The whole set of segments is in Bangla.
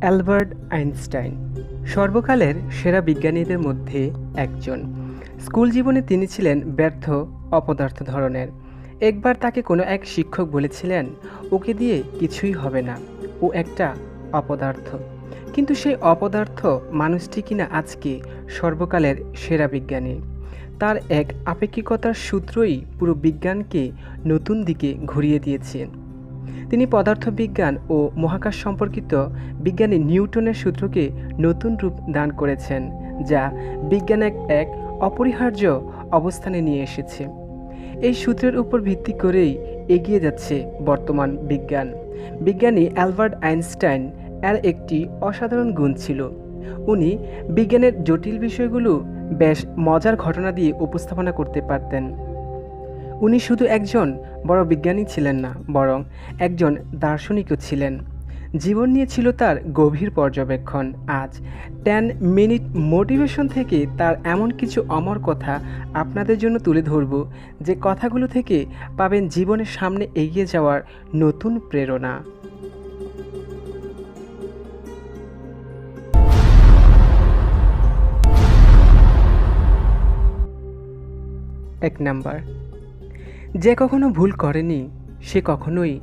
অ্যালবার্ট আইনস্টাইন সর্বকালের সেরা বিজ্ঞানীদের মধ্যে একজন। স্কুল জীবনে তিনি ছিলেন ব্যর্থ, অপদার্থ ধরনের। একবার তাকে কোনো এক শিক্ষক বলেছিলেন, ওকে দিয়ে কিছুই হবে না, ও একটা অপদার্থ। কিন্তু সেই অপদার্থ মানুষটি কিনা আজকে সর্বকালের সেরা বিজ্ঞানী। তার এক আপেক্ষিকতার সূত্রই পুরো বিজ্ঞানকে নতুন দিকে ঘুরিয়ে দিয়েছে। তিনি পদার্থবিজ্ঞান ও মহাকাশ সম্পর্কিত বিজ্ঞানী নিউটনের সূত্রকে নতুন রূপ দান করেছেন, যা বিজ্ঞানের এক অপরিহার্য অবস্থানে নিয়ে এসেছে। এই সূত্রের উপর ভিত্তি করেই এগিয়ে যাচ্ছে বর্তমান বিজ্ঞান। বিজ্ঞানী অ্যালবার্ট আইনস্টাইন এর একটি অসাধারণ গুণ ছিল, উনি বিজ্ঞানের জটিল বিষয়গুলো বেশ মজার ঘটনা দিয়ে উপস্থাপনা করতে পারতেন। উনি শুধু একজন বড় বিজ্ঞানী ছিলেন না, বরং একজন দার্শনিকও ছিলেন। জীবন নিয়ে ছিল তার গভীর পর্যবেক্ষণ। আজ 10 মিনিট মোটিভেশন থেকে তার এমন কিছু অমর কথা আপনাদের জন্য তুলে ধরব, যে কথাগুলো থেকে পাবেন জীবনের সামনে এগিয়ে যাওয়ার নতুন প্রেরণা। 1 নাম্বার, যে কখনো ভুল করেনি সে কখনোই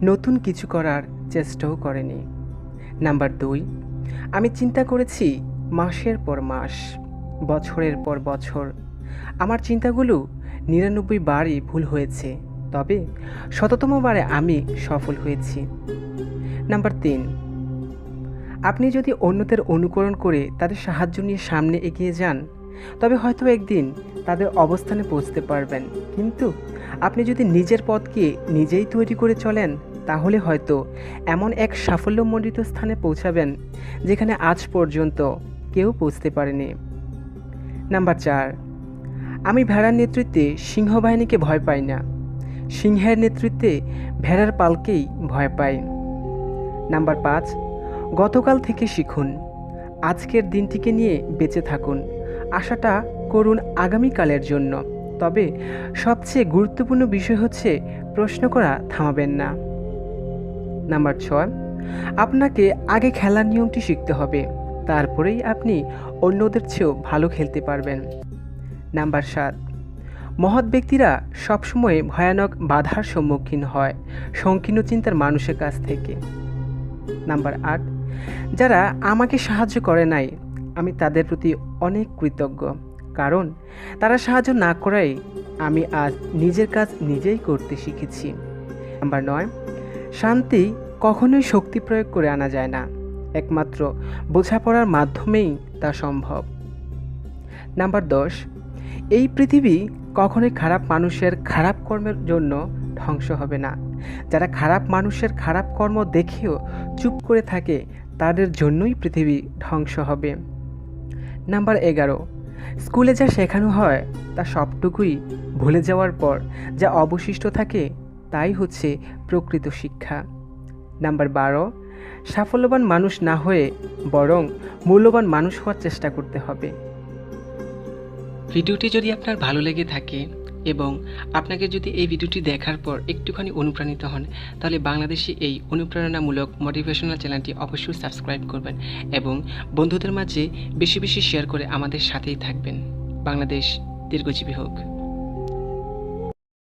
নতুন কিছু করার চেষ্টাও করেনি। নাম্বার 2, আমি চিন্তা করেছি মাসের পর মাস, বছরের পর বছর। আমার চিন্তাগুলো 99 বারই ভুল হয়েছে, তবে 100তম বারে আমি সফল হয়েছি। নাম্বার 3, আপনি যদি অন্যদের অনুকরণ করে তাদের সাহায্য নিয়ে সামনে এগিয়ে যান, তবে হয়তো একদিন তাদের অবস্থানে পৌঁছতে পারবেন। কিন্তু আপনি যদি নিজের পথকে নিজেই তৈরি করে চলেন, তাহলে হয়তো এমন এক সাফল্যমণ্ডিত স্থানে পৌঁছাবেন যেখানে আজ পর্যন্ত কেউ পৌঁছতে পারেনি। নাম্বার 4, আমি ভেড়ার নেতৃত্বে সিংহবাহিনীকে ভয় পাই না, সিংহের নেতৃত্বে ভেড়ার পালকেই ভয় পাই। নাম্বার 5, গতকাল থেকে শিখুন, আজকের দিনটিকে নিয়ে বেঁচে থাকুন, আশাটা করুন আগামীকালের জন্য। তবে সবচেয়ে গুরুত্বপূর্ণ বিষয় হচ্ছে প্রশ্ন করা থামাবেন না। নাম্বার 6, আপনাকে আগে খেলার নিয়মটি শিখতে হবে, তারপরেই আপনি অন্যদের চেয়েও ভালো খেলতে পারবেন। নাম্বার 7, মহৎ ব্যক্তিরা সবসময় ভয়ানক বাধার সম্মুখীন হয় সংকীর্ণ চিন্তার মানুষের কাছ থেকে। নাম্বার 8, যারা আমাকে সাহায্য করে নাই, আমি তাদের প্রতি অনেক কৃতজ্ঞ, কারণ তারা সাহায্য না করায় আমি আজ নিজের কাজ নিজেই করতে শিখেছি। নাম্বার 9, শান্তি কখনোই শক্তি প্রয়োগ করে আনা যায় না, একমাত্র বোঝাপড়ার মাধ্যমেই তা সম্ভব। নাম্বার 10, এই পৃথিবী কখনোই খারাপ মানুষের খারাপ কর্মের জন্য ধ্বংস হবে না। যারা খারাপ মানুষের খারাপ কর্ম দেখেও চুপ করে থাকে, তাদের জন্যই পৃথিবী ধ্বংস হবে। নাম্বার 11, স্কুলে যা শেখানো হয় তা সবটুকুই ভুলে যাওয়ার পর যা অবশিষ্ট থাকে তাই হচ্ছে প্রকৃত শিক্ষা। নাম্বার 12, সাফল্যবান মানুষ না হয়ে বরং মূল্যবান মানুষ হওয়ার চেষ্টা করতে হবে। ভিডিওটি যদি আপনার ভালো লেগে থাকে এবং আপনাকে যদি এই ভিডিওটি দেখার পর একটুখানি অনুপ্রাণিত হন, তাহলে বাংলাদেশি এই অনুপ্রেরণামূলক মোটিভেশনাল চ্যানেলটি অবশ্যই সাবস্ক্রাইব করবেন এবং বন্ধুদের মাঝে বেশি বেশি শেয়ার করে আমাদের সাথেই থাকবেন। বাংলাদেশ দীর্ঘজীবী হোক।